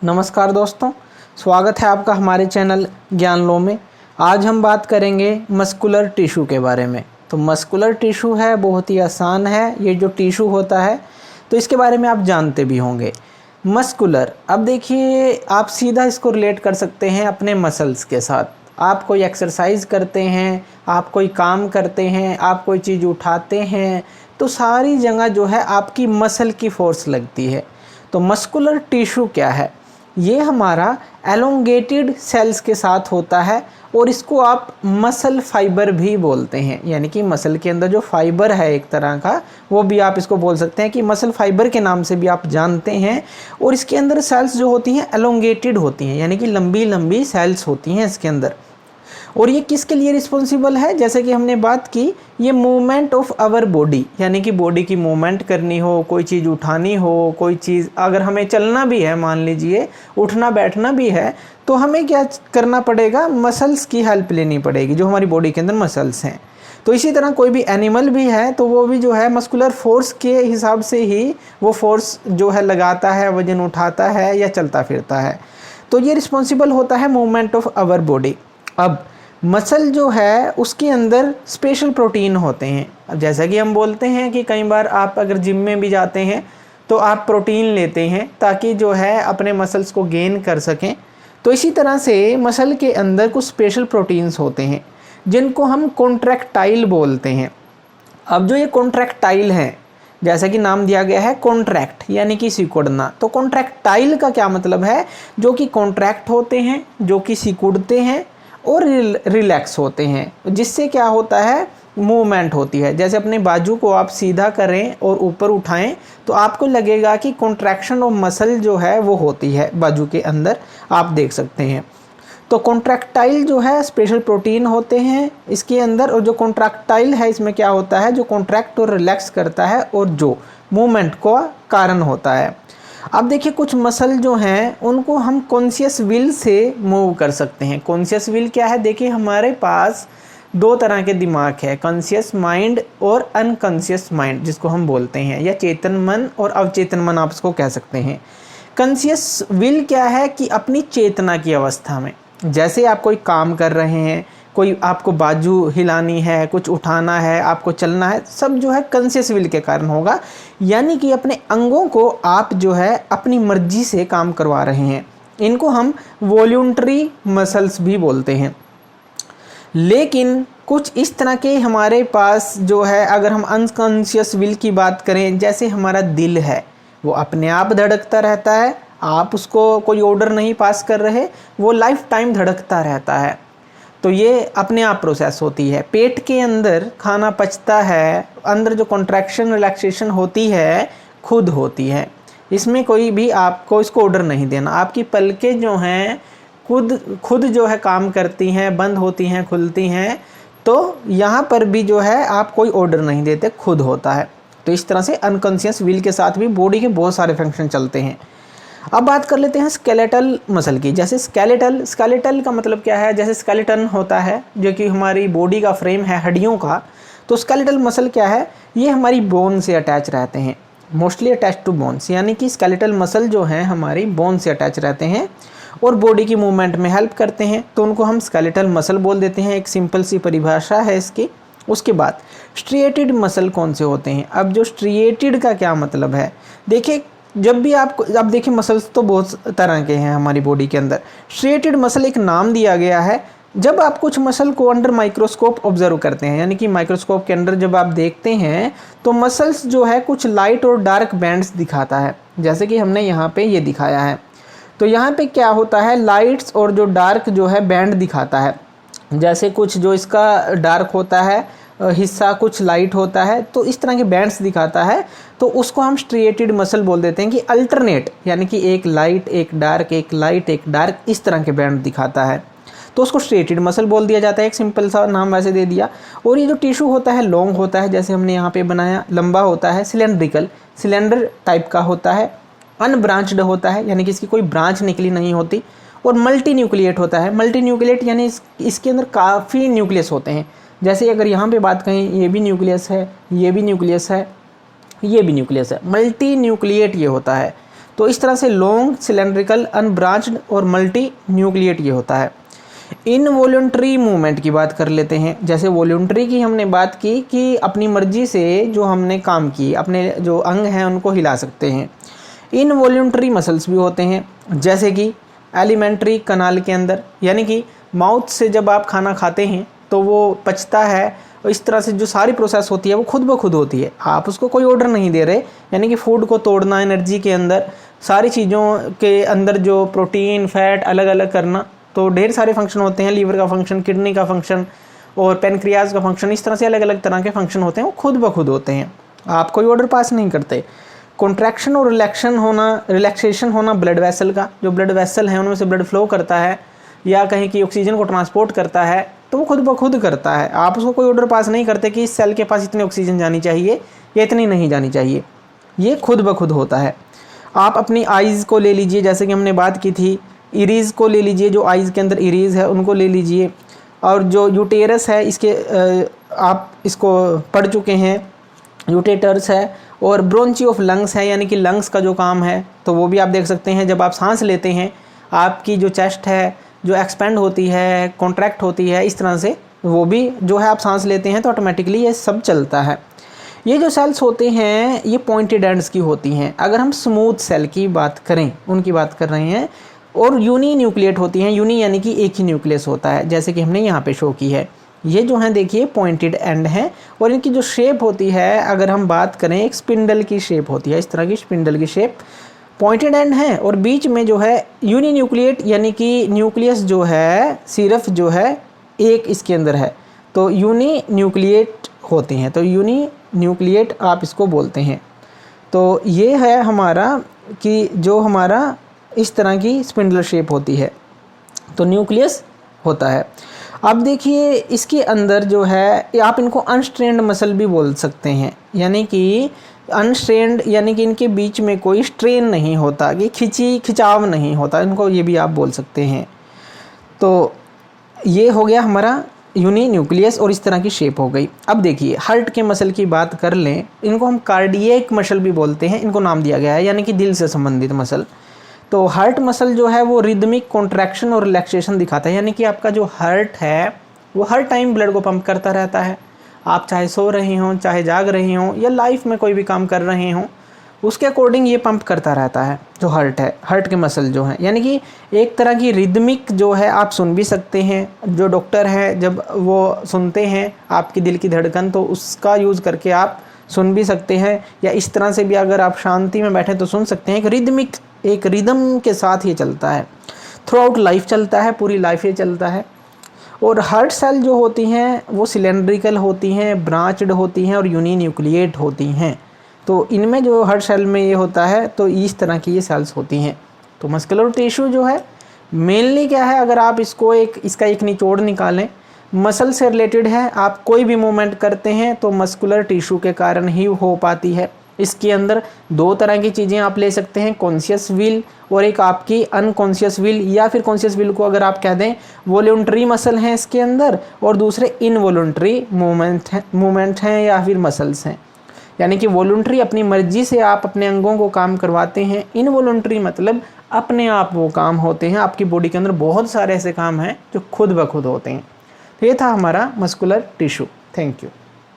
नमस्कार दोस्तों, स्वागत है आपका हमारे चैनल ज्ञान लो में। आज हम बात करेंगे मस्कुलर टिश्यू के बारे में। तो मस्कुलर टिश्यू है, बहुत ही आसान है। ये जो टिश्यू होता है तो इसके बारे में आप जानते भी होंगे। मस्कुलर, अब देखिए आप सीधा इसको रिलेट कर सकते हैं अपने मसल्स के साथ। आप कोई एक्सरसाइज करते हैं, आप कोई काम करते हैं, आप कोई चीज़ उठाते हैं, तो सारी जगह जो है आपकी मसल की फोर्स लगती है। तो मस्कुलर टिश्यू क्या है? ये हमारा एलोंगेटेड सेल्स के साथ होता है और इसको आप मसल फाइबर भी बोलते हैं। यानी कि मसल के अंदर जो फाइबर है एक तरह का, वो भी आप इसको बोल सकते हैं कि मसल फाइबर के नाम से भी आप जानते हैं। और इसके अंदर सेल्स जो होती हैं एलोंगेटेड होती हैं, यानी कि लंबी लंबी सेल्स होती हैं इसके अंदर। और ये किसके लिए रिस्पॉन्सिबल है? जैसे कि हमने बात की, ये मूवमेंट ऑफ आवर बॉडी, यानी कि बॉडी की मूवमेंट करनी हो, कोई चीज़ उठानी हो, कोई चीज़ अगर हमें चलना भी है, मान लीजिए उठना बैठना भी है, तो हमें क्या करना पड़ेगा? मसल्स की हेल्प लेनी पड़ेगी, जो हमारी बॉडी के अंदर मसल्स हैं। तो इसी तरह कोई भी एनिमल भी है तो वो भी जो है मस्कुलर फोर्स के हिसाब से ही वो फोर्स जो है लगाता है, वजन उठाता है या चलता फिरता है। तो ये रिस्पॉन्सिबल होता है मूवमेंट ऑफ आवर बॉडी। अब मसल जो है उसके अंदर स्पेशल प्रोटीन होते हैं। अब जैसा कि हम बोलते हैं कि कई बार आप अगर जिम में भी जाते हैं तो आप प्रोटीन लेते हैं ताकि जो है अपने मसल्स को गेन कर सकें। तो इसी तरह से मसल के अंदर कुछ स्पेशल प्रोटीन्स होते हैं जिनको हम कॉन्ट्रैक्टाइल बोलते हैं। अब जो ये कॉन्ट्रैक्टाइल हैं, जैसा कि नाम दिया गया है कॉन्ट्रैक्ट, यानी कि सिकुड़ना। तो कॉन्ट्रैक्टाइल का क्या मतलब है? जो कि कॉन्ट्रैक्ट होते हैं, जो कि सिकुड़ते हैं और रिलैक्स होते हैं, जिससे क्या होता है? मूवमेंट होती है। जैसे अपने बाजू को आप सीधा करें और ऊपर उठाएं तो आपको लगेगा कि कॉन्ट्रैक्शन ऑफ मसल जो है वो होती है बाजू के अंदर, आप देख सकते हैं। तो कॉन्ट्रैक्टाइल जो है स्पेशल प्रोटीन होते हैं इसके अंदर, और जो कॉन्ट्रैक्टाइल है इसमें क्या होता है? जो कॉन्ट्रैक्ट और रिलैक्स करता है और जो मूवमेंट का कारण होता है। अब देखिए कुछ मसल जो हैं उनको हम कॉन्शियस विल से मूव कर सकते हैं। कॉन्शियस विल क्या है? देखिए हमारे पास दो तरह के दिमाग है, कॉन्शियस माइंड और अनकॉन्शियस माइंड, जिसको हम बोलते हैं, या चेतन मन और अवचेतन मन आप इसको कह सकते हैं। कॉन्शियस विल क्या है? कि अपनी चेतना की अवस्था में, जैसे आप कोई काम कर रहे हैं, कोई आपको बाजू हिलानी है, कुछ उठाना है, आपको चलना है, सब जो है कॉन्शियस विल के कारण होगा। यानी कि अपने अंगों को आप जो है अपनी मर्जी से काम करवा रहे हैं। इनको हम वॉल्यूंटरी मसल्स भी बोलते हैं। लेकिन कुछ इस तरह के हमारे पास जो है, अगर हम अनकॉन्शियस विल की बात करें, जैसे हमारा दिल है, वो अपने आप धड़कता रहता है, आप उसको कोई ऑर्डर नहीं पास कर रहे, वो लाइफ टाइम धड़कता रहता है। तो ये अपने आप प्रोसेस होती है। पेट के अंदर खाना पचता है, अंदर जो कॉन्ट्रैक्शन रिलैक्सेशन होती है खुद होती है। इसमें कोई भी आपको इसको ऑर्डर नहीं देना। आपकी पलकें जो हैं खुद जो है काम करती हैं, बंद होती हैं, खुलती हैं। तो यहाँ पर भी जो है आप कोई ऑर्डर नहीं देते, खुद होता है। तो इस तरह से अनकॉन्शियस विल के साथ भी बॉडी के बहुत सारे फंक्शन चलते हैं। अब बात कर लेते हैं स्केलेटल मसल की। जैसे स्केलेटल का मतलब क्या है? जैसे स्केलेटन होता है जो कि हमारी बॉडी का फ्रेम है हड्डियों का, तो स्केलेटल मसल क्या है? ये हमारी बोन से अटैच रहते हैं, मोस्टली अटैच टू बोन्स। यानी कि स्केलेटल मसल जो हैं हमारी बोन से अटैच रहते हैं और बॉडी की मूवमेंट में हेल्प करते हैं, तो उनको हम स्केलेटल मसल बोल देते हैं। एक सिंपल सी परिभाषा है इसकी। उसके बाद स्ट्रिएटेड मसल कौन से होते हैं? अब जो स्ट्रिएटेड का क्या मतलब है? देखिए जब भी आप अब देखिए मसल्स तो बहुत तरह के हैं हमारी बॉडी के अंदर। स्ट्रिएटेड मसल एक नाम दिया गया है। जब आप कुछ मसल को अंडर माइक्रोस्कोप ऑब्जर्व करते हैं, यानी कि माइक्रोस्कोप के अंदर जब आप देखते हैं तो मसल्स जो है कुछ लाइट और डार्क बैंड्स दिखाता है, जैसे कि हमने यहाँ पे ये दिखाया है। तो यहाँ पे क्या होता है? लाइट्स और जो डार्क जो है बैंड दिखाता है। जैसे कुछ जो इसका डार्क होता है हिस्सा, कुछ लाइट होता है, तो इस तरह के बैंड्स दिखाता है। तो उसको हम स्ट्रिएटेड मसल बोल देते हैं कि अल्टरनेट, यानी कि एक लाइट एक डार्क, एक लाइट एक डार्क, इस तरह के बैंड दिखाता है, तो उसको स्ट्रिएटेड मसल बोल दिया जाता है। एक सिंपल सा नाम वैसे दे दिया। और ये जो टिश्यू होता है लॉन्ग होता है, जैसे हमने यहाँ पे बनाया, लंबा होता है, सिलेंड्रिकल, सिलेंडर टाइप का होता है, अनब्रांच्ड होता है, यानी कि इसकी कोई ब्रांच निकली नहीं होती, और मल्टी न्यूक्लिएट होता है। मल्टी न्यूक्लिएट यानी इसके अंदर काफ़ी न्यूक्लियस होते हैं। जैसे अगर यहाँ पे बात करें, ये भी न्यूक्लियस है, ये भी न्यूक्लियस है, ये भी न्यूक्लियस है, मल्टी न्यूक्लिएट ये होता है। तो तो इस तरह से लॉन्ग, सिलेंड्रिकल, अनब्रांच्ड और मल्टी न्यूक्लिएट ये होता है। इनवॉल्यूंटरी मूवमेंट की बात कर लेते हैं। जैसे वॉल्यूंटरी की हमने बात की कि अपनी मर्जी से जो हमने काम किए, अपने जो अंग हैं उनको हिला सकते हैं। इनवॉल्यूंटरी मसल्स भी होते हैं, जैसे कि एलिमेंट्री कनाल के अंदर, यानी कि माउथ से जब आप खाना खाते हैं तो वो पचता है, और इस तरह से जो सारी प्रोसेस होती है वो खुद ब खुद होती है, आप उसको कोई ऑर्डर नहीं दे रहे। यानी कि फूड को तोड़ना, एनर्जी के अंदर सारी चीज़ों के अंदर जो प्रोटीन, फैट अलग अलग करना, तो ढेर सारे फंक्शन होते हैं। लीवर का फंक्शन, किडनी का फंक्शन और पेनक्रियाज का फंक्शन, इस तरह से अलग अलग तरह के फंक्शन होते हैं, वो खुद ब खुद होते हैं, आप कोई ऑर्डर पास नहीं करते। कॉन्ट्रैक्शन और रिलैक्सेशन होना ब्लड वेसल का, जो ब्लड वेसल हैं उनमें से ब्लड फ्लो करता है या कहीं की ऑक्सीजन को ट्रांसपोर्ट करता है, तो वो खुद ब खुद करता है, आप उसको कोई ऑर्डर पास नहीं करते कि इस सेल के पास इतनी ऑक्सीजन जानी चाहिए या इतनी नहीं जानी चाहिए, ये खुद ब खुद होता है। आप अपनी आइज़ को ले लीजिए, जैसे कि हमने बात की थी, इरीज़ को ले लीजिए, जो आइज़ के अंदर इरीज़ है उनको ले लीजिए, और जो यूटेरस है इसके आप इसको पढ़ चुके हैं, यूटेटर्स है, और ब्रोंची ऑफ लंग्स है, यानी कि लंग्स का जो काम है, तो वो भी आप देख सकते हैं। जब आप सांस लेते हैं आपकी जो चेस्ट है जो एक्सपेंड होती है, कॉन्ट्रैक्ट होती है, इस तरह से वो भी जो है आप सांस लेते हैं तो ऑटोमेटिकली ये सब चलता है। ये जो सेल्स होते हैं ये पॉइंटेड एंड्स की होती हैं। अगर हम स्मूथ सेल की बात करें, उनकी बात कर रहे हैं, और यूनी न्यूक्लिएट होती हैं। यूनी यानी कि एक ही न्यूक्लियस होता है, जैसे कि हमने यहाँ पे शो की है। ये जो हैं देखिए पॉइंटेड एंड हैं, और इनकी जो शेप होती है, अगर हम बात करें, एक स्पिंडल की शेप होती है, इस तरह की स्पिंडल की शेप, पॉइंटेड एंड है, और बीच में जो है यूनी न्यूक्लिएट, यानी कि न्यूक्लियस जो है सिर्फ जो है एक इसके अंदर है, तो यूनी न्यूक्लिएट होते हैं, तो यूनी न्यूक्लिएट आप इसको बोलते हैं। तो ये है हमारा कि जो हमारा इस तरह की स्पिंडल शेप होती है, तो न्यूक्लियस होता है। अब देखिए इसके अंदर जो है, आप इनको अनस्ट्रेन्ड मसल भी बोल सकते हैं, यानी कि अनस्ट्रेन्ड यानी कि इनके बीच में कोई स्ट्रेन नहीं होता, कि खिंचाव नहीं होता, इनको ये भी आप बोल सकते हैं। तो ये हो गया हमारा यूनी न्यूक्लियस, और इस तरह की शेप हो गई। अब देखिए हार्ट के मसल की बात कर लें, इनको हम कार्डियक मसल भी बोलते हैं, इनको नाम दिया गया है, यानी कि दिल से संबंधित मसल। तो हार्ट मसल जो है वो रिदमिक कॉन्ट्रैक्शन और रिलैक्सेशन दिखाता है, यानी कि आपका जो हार्ट है वो हर टाइम ब्लड को पंप करता रहता है। आप चाहे सो रहे हों, चाहे जाग रहे हों, या लाइफ में कोई भी काम कर रहे हों, उसके अकॉर्डिंग ये पंप करता रहता है जो हार्ट है, हार्ट के मसल जो हैं, यानी कि एक तरह की रिदमिक जो है आप सुन भी सकते हैं। जो डॉक्टर हैं जब वो सुनते हैं आपकी दिल की धड़कन, तो उसका यूज़ करके आप सुन भी सकते हैं, या इस तरह से भी अगर आप शांति में बैठे तो सुन सकते हैं। एक रिदमिक, एक रिदम के साथ ये चलता है, थ्रू आउट लाइफ चलता है, पूरी लाइफ ये चलता है। और हार्ट सेल जो होती हैं वो सिलेंड्रिकल होती हैं, ब्रांच्ड होती हैं और यूनी न्यूक्लिएट होती हैं। तो इनमें जो हार्ट सेल में ये होता है, तो इस तरह की ये सेल्स होती हैं। तो मस्कुलर टिश्यू जो है मेनली क्या है, अगर आप इसको इसका एक निचोड़ निकालें, मसल से रिलेटेड है। आप कोई भी मूवमेंट करते हैं तो मस्कुलर टिश्यू के कारण ही हो पाती है। इसके अंदर दो तरह की चीज़ें आप ले सकते हैं, कॉन्शियस विल और एक आपकी अनकॉन्शियस विल, या फिर कॉन्शियस विल को अगर आप कह दें वॉलंटरी मसल हैं इसके अंदर, और दूसरे इनवॉलंटरी मूवमेंट हैं या फिर मसल्स हैं। यानी कि वॉलंटरी अपनी मर्जी से आप अपने अंगों को काम करवाते हैं, इनवॉलंटरी मतलब अपने आप वो काम होते हैं। आपकी बॉडी के अंदर बहुत सारे ऐसे काम हैं जो खुद ब खुद होते हैं। तो ये था हमारा मस्कुलर टिश्यू। Thank you.